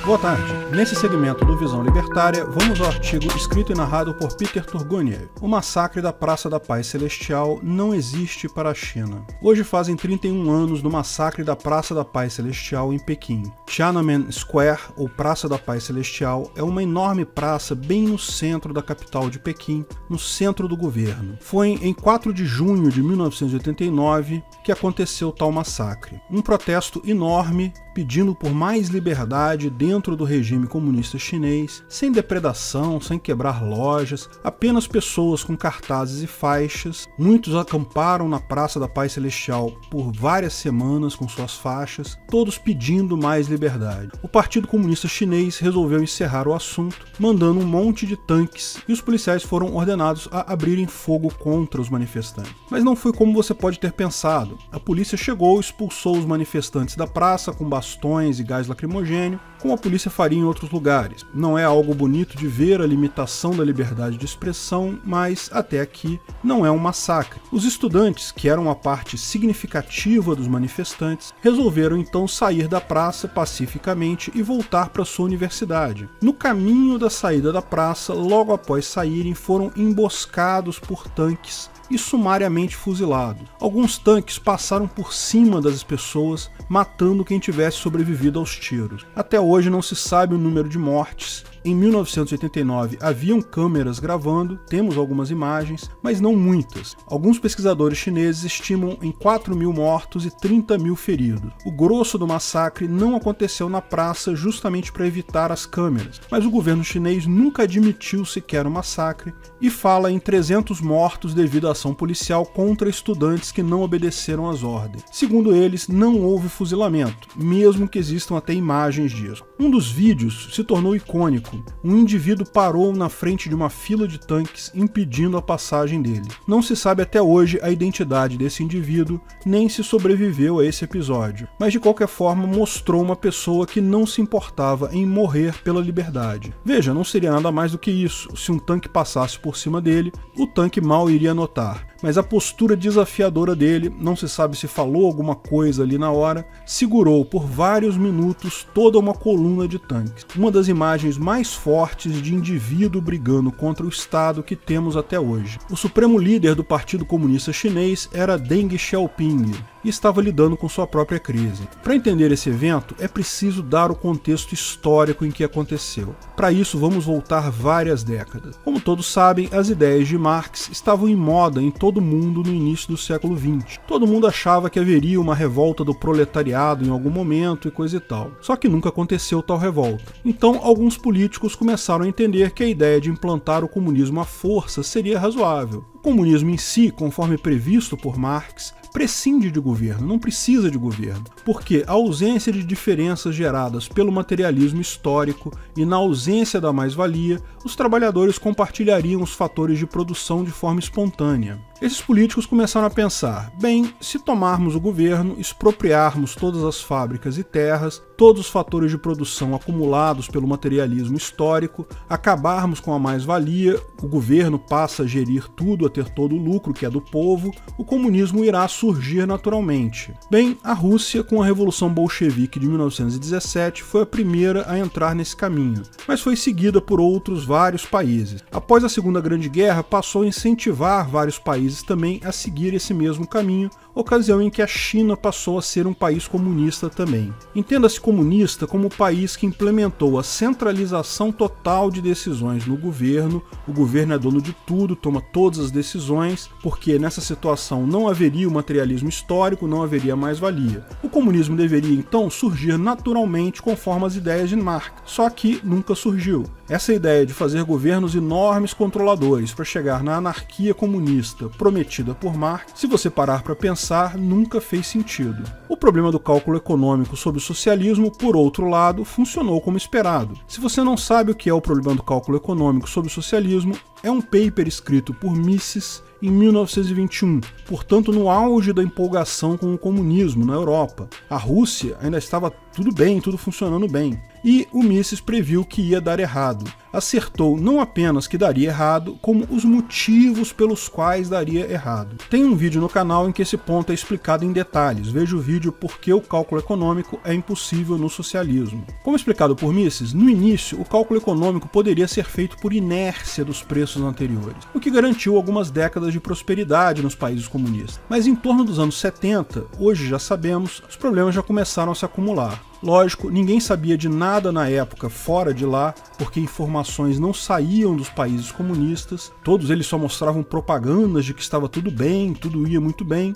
Boa tarde. Nesse segmento do Visão Libertária, vamos ao artigo escrito e narrado por Peter Turguniev. O massacre da Praça da Paz Celestial não existe para a China. Hoje fazem 31 anos do massacre da Praça da Paz Celestial em Pequim. Tiananmen Square, ou Praça da Paz Celestial, é uma enorme praça bem no centro da capital de Pequim, no centro do governo. Foi em 4 de junho de 1989 que aconteceu tal massacre. Um protesto enorme pedindo por mais liberdade dentro do regime comunista chinês, sem depredação, sem quebrar lojas, apenas pessoas com cartazes e faixas. Muitos acamparam na Praça da Paz Celestial por várias semanas com suas faixas, todos pedindo mais liberdade. O Partido Comunista Chinês resolveu encerrar o assunto, mandando um monte de tanques, e os policiais foram ordenados a abrirem fogo contra os manifestantes. Mas não foi como você pode ter pensado. A polícia chegou e expulsou os manifestantes da praça com bastões e gás lacrimogêneo, como a polícia faria em outros lugares. Não é algo bonito de ver a limitação da liberdade de expressão, mas até aqui não é um massacre. Os estudantes, que eram a parte significativa dos manifestantes, resolveram então sair da praça pacificamente e voltar para sua universidade. No caminho da saída da praça, logo após saírem, foram emboscados por tanques e sumariamente fuzilados. Alguns tanques passaram por cima das pessoas, matando quem tivesse sobrevivido aos tiros. Até hoje não se sabe o número de mortes. Em 1989 haviam câmeras gravando, temos algumas imagens, mas não muitas. Alguns pesquisadores chineses estimam em 4.000 mortos e 30.000 feridos. O grosso do massacre não aconteceu na praça justamente para evitar as câmeras, mas o governo chinês nunca admitiu sequer o massacre e fala em 300 mortos devido à ação policial contra estudantes que não obedeceram às ordens. Segundo eles, não houve fuzilamento, mesmo que existam até imagens disso. Um dos vídeos se tornou icônico. Um indivíduo parou na frente de uma fila de tanques, impedindo a passagem dele. Não se sabe até hoje a identidade desse indivíduo, nem se sobreviveu a esse episódio, mas de qualquer forma mostrou uma pessoa que não se importava em morrer pela liberdade. Veja, não seria nada mais do que isso. Se um tanque passasse por cima dele, o tanque mal iria notar. Mas a postura desafiadora dele, não se sabe se falou alguma coisa ali na hora, segurou por vários minutos toda uma coluna de tanques. Uma das imagens mais fortes de indivíduo brigando contra o Estado que temos até hoje. O supremo líder do Partido Comunista Chinês era Deng Xiaoping e estava lidando com sua própria crise. Para entender esse evento, é preciso dar o contexto histórico em que aconteceu. Para isso, vamos voltar várias décadas. Como todos sabem, as ideias de Marx estavam em moda em todo o mundo no início do século XX. Todo mundo achava que haveria uma revolta do proletariado em algum momento e coisa e tal. Só que nunca aconteceu tal revolta. Então, alguns políticos começaram a entender que a ideia de implantar o comunismo à força seria razoável. O comunismo em si, conforme previsto por Marx, prescinde de governo, não precisa de governo, porque a ausência de diferenças geradas pelo materialismo histórico e na ausência da mais-valia, os trabalhadores compartilhariam os fatores de produção de forma espontânea. Esses políticos começaram a pensar, bem, se tomarmos o governo, expropriarmos todas as fábricas e terras, todos os fatores de produção acumulados pelo materialismo histórico, acabarmos com a mais-valia, o governo passa a gerir tudo, a ter todo o lucro que é do povo, o comunismo irá surgir naturalmente. Bem, a Rússia, com a Revolução Bolchevique de 1917, foi a primeira a entrar nesse caminho, mas foi seguida por outros vários países. Após a Segunda Grande Guerra, passou a incentivar vários países também a seguir esse mesmo caminho, ocasião em que a China passou a ser um país comunista também. Entenda-se comunista como o país que implementou a centralização total de decisões no governo. O governo é dono de tudo, toma todas as decisões, porque nessa situação não haveria o materialismo histórico, não haveria mais-valia. O comunismo deveria então surgir naturalmente conforme as ideias de Marx, só que nunca surgiu. Essa ideia de fazer governos enormes controladores para chegar na anarquia comunista prometida por Marx, se você parar para pensar, nunca fez sentido. O problema do cálculo econômico sobre o socialismo, por outro lado, funcionou como esperado. Se você não sabe o que é o problema do cálculo econômico sobre o socialismo, é um paper escrito por Mises em 1921, portanto no auge da empolgação com o comunismo na Europa. A Rússia ainda estava tudo bem, tudo funcionando bem. E o Mises previu que ia dar errado. Acertou não apenas que daria errado, como os motivos pelos quais daria errado. Tem um vídeo no canal em que esse ponto é explicado em detalhes. Veja o vídeo Por que o cálculo econômico é impossível no socialismo. Como explicado por Mises, no início o cálculo econômico poderia ser feito por inércia dos preços anteriores, o que garantiu algumas décadas de prosperidade nos países comunistas. Mas em torno dos anos 70, hoje já sabemos, os problemas já começaram a se acumular. Lógico, ninguém sabia de nada na época fora de lá, porque informações não saíam dos países comunistas, todos eles só mostravam propagandas de que estava tudo bem, tudo ia muito bem,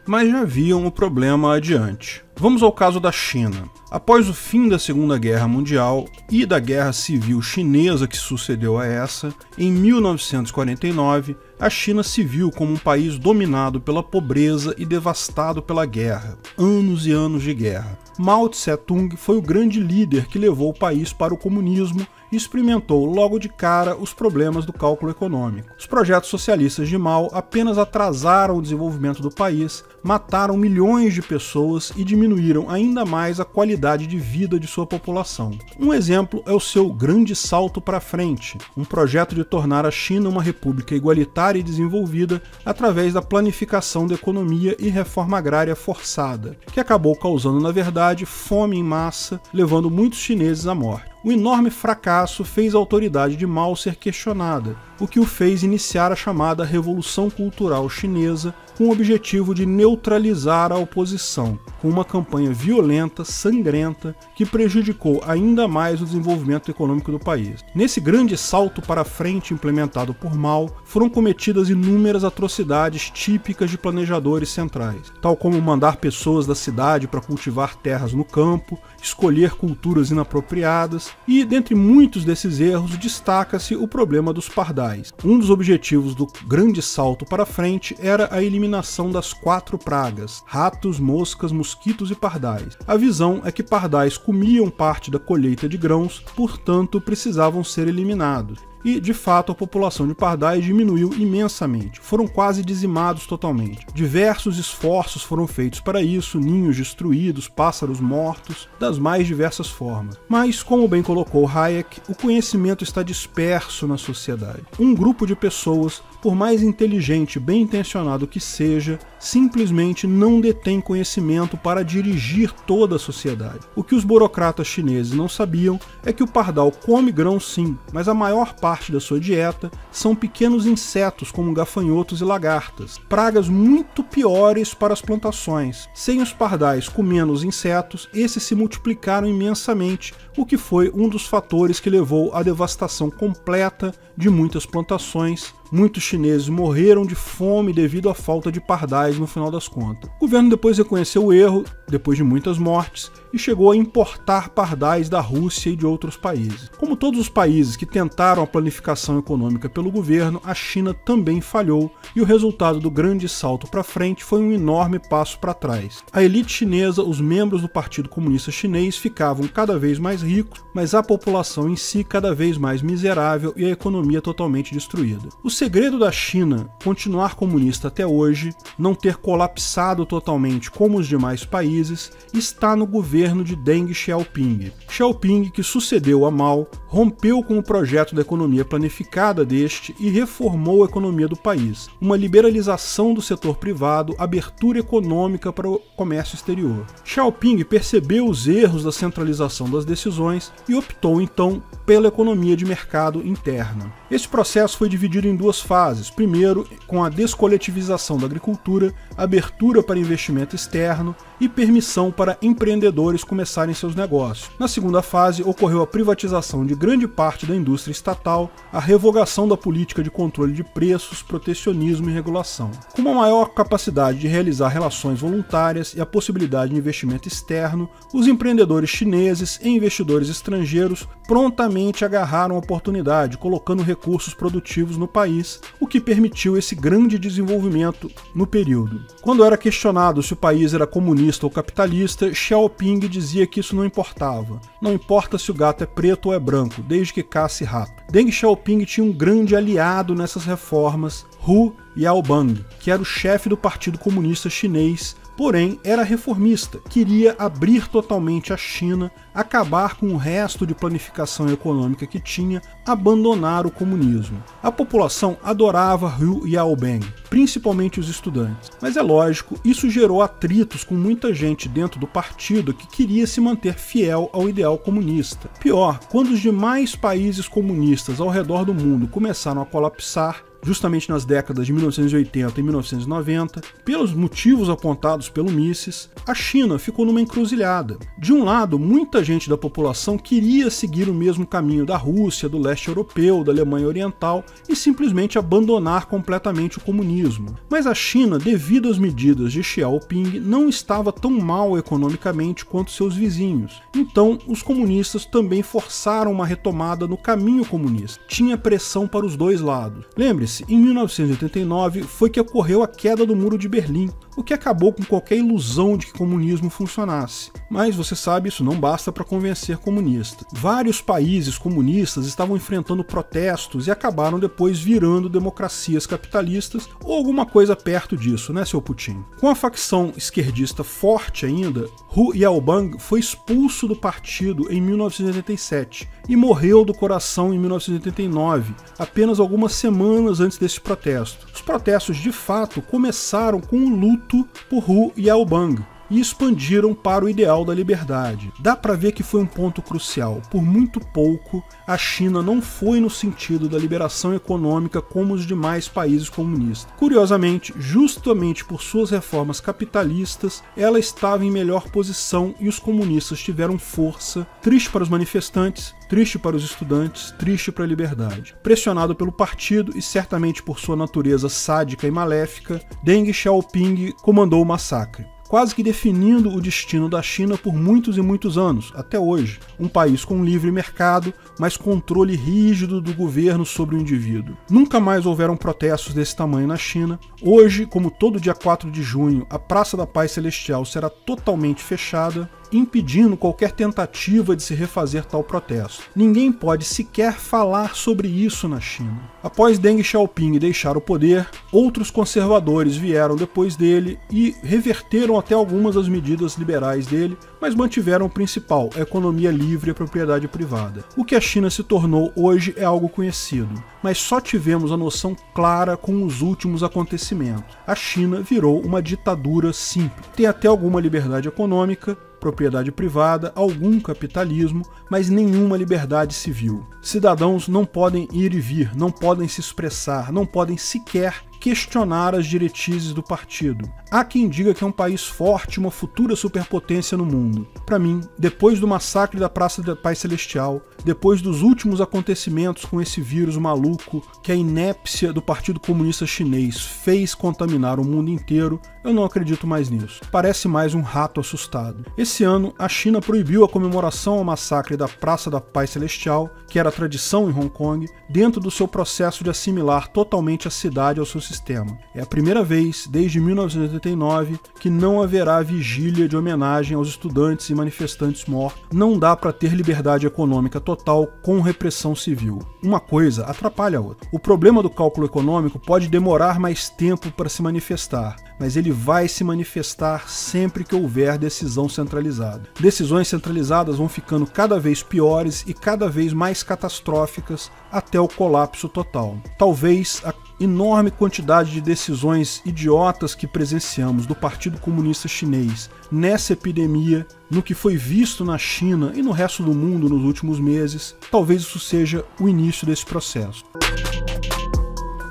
mas já viam o problema adiante. Vamos ao caso da China. Após o fim da Segunda Guerra Mundial e da Guerra Civil Chinesa que sucedeu a essa, em 1949, a China se viu como um país dominado pela pobreza e devastado pela guerra. Anos e anos de guerra. Mao Tse-tung foi o grande líder que levou o país para o comunismo e experimentou logo de cara os problemas do cálculo econômico. Os projetos socialistas de Mao apenas atrasaram o desenvolvimento do país, mataram milhões de pessoas e diminuíram ainda mais a qualidade de vida de sua população. Um exemplo é o seu Grande Salto para Frente, um projeto de tornar a China uma república igualitária e desenvolvida através da planificação da economia e reforma agrária forçada, que acabou causando, na verdade, fome em massa, levando muitos chineses à morte. O enorme fracasso fez a autoridade de Mao ser questionada, o que o fez iniciar a chamada Revolução Cultural Chinesa, com o objetivo de neutralizar a oposição, com uma campanha violenta, sangrenta, que prejudicou ainda mais o desenvolvimento econômico do país. Nesse grande salto para frente implementado por Mao, foram cometidas inúmeras atrocidades típicas de planejadores centrais, tal como mandar pessoas da cidade para cultivar terras no campo, escolher culturas inapropriadas, e dentre muitos desses erros destaca-se o problema dos pardais. Um dos objetivos do grande salto para frente era a eliminação das 4 pragas: ratos, moscas, mosquitos e pardais. A visão é que pardais comiam parte da colheita de grãos, portanto precisavam ser eliminados. E, de fato, a população de pardais diminuiu imensamente, foram quase dizimados totalmente. Diversos esforços foram feitos para isso, ninhos destruídos, pássaros mortos, das mais diversas formas. Mas, como bem colocou Hayek, o conhecimento está disperso na sociedade. Um grupo de pessoas, por mais inteligente e bem intencionado que seja, simplesmente não detém conhecimento para dirigir toda a sociedade. O que os burocratas chineses não sabiam é que o pardal come grãos sim, mas a maior parte da sua dieta são pequenos insetos como gafanhotos e lagartas, pragas muito piores para as plantações. Sem os pardais comendo os insetos, esses se multiplicaram imensamente, o que foi um dos fatores que levou à devastação completa de muitas plantações. Muitos chineses morreram de fome devido à falta de pardais no final das contas. O governo depois reconheceu o erro, depois de muitas mortes, e chegou a importar pardais da Rússia e de outros países. Como todos os países que tentaram a planificação econômica pelo governo, a China também falhou, e o resultado do grande salto para frente foi um enorme passo para trás. A elite chinesa, os membros do Partido Comunista Chinês, ficavam cada vez mais ricos, mas a população em si cada vez mais miserável e a economia totalmente destruída. O segredo da China continuar comunista até hoje, não ter colapsado totalmente como os demais países, está no governo de Deng Xiaoping. Xiaoping, que sucedeu a Mao, rompeu com o projeto da economia planificada deste e reformou a economia do país. Uma liberalização do setor privado, abertura econômica para o comércio exterior. Xiaoping percebeu os erros da centralização das decisões e optou então pela economia de mercado interna. Esse processo foi dividido em 2 fases. Primeiro, com a descoletivização da agricultura, abertura para investimento externo e permissão para empreendedores começarem seus negócios. Na segunda fase, ocorreu a privatização de grande parte da indústria estatal, a revogação da política de controle de preços, protecionismo e regulação. Com uma maior capacidade de realizar relações voluntárias e a possibilidade de investimento externo, os empreendedores chineses e investidores estrangeiros prontamente agarraram a oportunidade, colocando recursos produtivos no país, o que permitiu esse grande desenvolvimento no período. Quando era questionado se o país era comunista ou capitalista, Xiaoping dizia que isso não importava. Não importa se o gato é preto ou é branco, branco, desde que casse rato. Deng Xiaoping tinha um grande aliado nessas reformas, Hu Yaobang, que era o chefe do Partido Comunista Chinês, porém era reformista, queria abrir totalmente a China, acabar com o resto de planificação econômica que tinha, abandonar o comunismo. A população adorava Hu Yaobang, principalmente os estudantes. Mas é lógico, isso gerou atritos com muita gente dentro do partido que queria se manter fiel ao ideal comunista. Pior, quando os demais países comunistas ao redor do mundo começaram a colapsar, justamente nas décadas de 1980 e 1990, pelos motivos apontados pelo Mises, a China ficou numa encruzilhada. De um lado, muita gente da população queria seguir o mesmo caminho da Rússia, do leste europeu, da Alemanha Oriental e simplesmente abandonar completamente o comunismo. Mas a China, devido às medidas de Xiaoping, não estava tão mal economicamente quanto seus vizinhos. Então, os comunistas também forçaram uma retomada no caminho comunista. Tinha pressão para os dois lados. Lembre-se, em 1989 foi que ocorreu a queda do Muro de Berlim, o que acabou com qualquer ilusão de que o comunismo funcionasse. Mas você sabe, isso não basta para convencer comunistas. Vários países comunistas estavam enfrentando protestos e acabaram depois virando democracias capitalistas ou alguma coisa perto disso, né, seu Putin? Com a facção esquerdista forte ainda, Hu Yaobang foi expulso do partido em 1987 e morreu do coração em 1989, apenas algumas semanas antes desse protesto. Os protestos de fato começaram com um luto por Hu Yaobang e expandiram para o ideal da liberdade. Dá para ver que foi um ponto crucial. Por muito pouco, a China não foi no sentido da liberação econômica como os demais países comunistas. Curiosamente, justamente por suas reformas capitalistas, ela estava em melhor posição e os comunistas tiveram força. Triste para os manifestantes, triste para os estudantes, triste para a liberdade. Pressionado pelo partido e certamente por sua natureza sádica e maléfica, Deng Xiaoping comandou o massacre, quase que definindo o destino da China por muitos e muitos anos, até hoje. Um país com livre mercado, mas controle rígido do governo sobre o indivíduo. Nunca mais houveram protestos desse tamanho na China. Hoje, como todo dia 4 de junho, a Praça da Paz Celestial será totalmente fechada, impedindo qualquer tentativa de se refazer tal protesto. Ninguém pode sequer falar sobre isso na China. Após Deng Xiaoping deixar o poder, outros conservadores vieram depois dele e reverteram até algumas das medidas liberais dele, mas mantiveram o principal, a economia livre e a propriedade privada. O que a China se tornou hoje é algo conhecido, mas só tivemos a noção clara com os últimos acontecimentos. A China virou uma ditadura simples. Tem até alguma liberdade econômica, propriedade privada, algum capitalismo, mas nenhuma liberdade civil. Cidadãos não podem ir e vir, não podem se expressar, não podem sequer questionar as diretrizes do partido. Há quem diga que é um país forte, uma futura superpotência no mundo. Para mim, depois do massacre da Praça da Paz Celestial, depois dos últimos acontecimentos com esse vírus maluco que a inépcia do Partido Comunista Chinês fez contaminar o mundo inteiro, eu não acredito mais nisso. Parece mais um rato assustado. Esse ano, a China proibiu a comemoração ao massacre da Praça da Paz Celestial, que era tradição em Hong Kong, dentro do seu processo de assimilar totalmente a cidade ao seu sistema. É a primeira vez, desde 1989, que não haverá vigília de homenagem aos estudantes e manifestantes mortos. Não dá para ter liberdade econômica total com repressão civil. Uma coisa atrapalha a outra. O problema do cálculo econômico pode demorar mais tempo para se manifestar, mas ele vai se manifestar sempre que houver decisão centralizada. Decisões centralizadas vão ficando cada vez piores e cada vez mais catastróficas até o colapso total. Talvez a enorme quantidade de decisões idiotas que presenciamos do Partido Comunista Chinês nessa epidemia, no que foi visto na China e no resto do mundo nos últimos meses, talvez isso seja o início desse processo.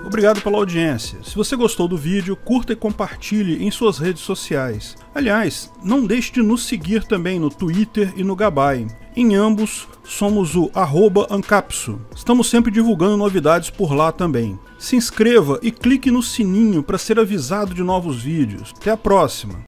Obrigado pela audiência. Se você gostou do vídeo, curta e compartilhe em suas redes sociais. Aliás, não deixe de nos seguir também no Twitter e no Gabay. Em ambos, somos o @ancapsu. Estamos sempre divulgando novidades por lá também. Se inscreva e clique no sininho para ser avisado de novos vídeos. Até a próxima!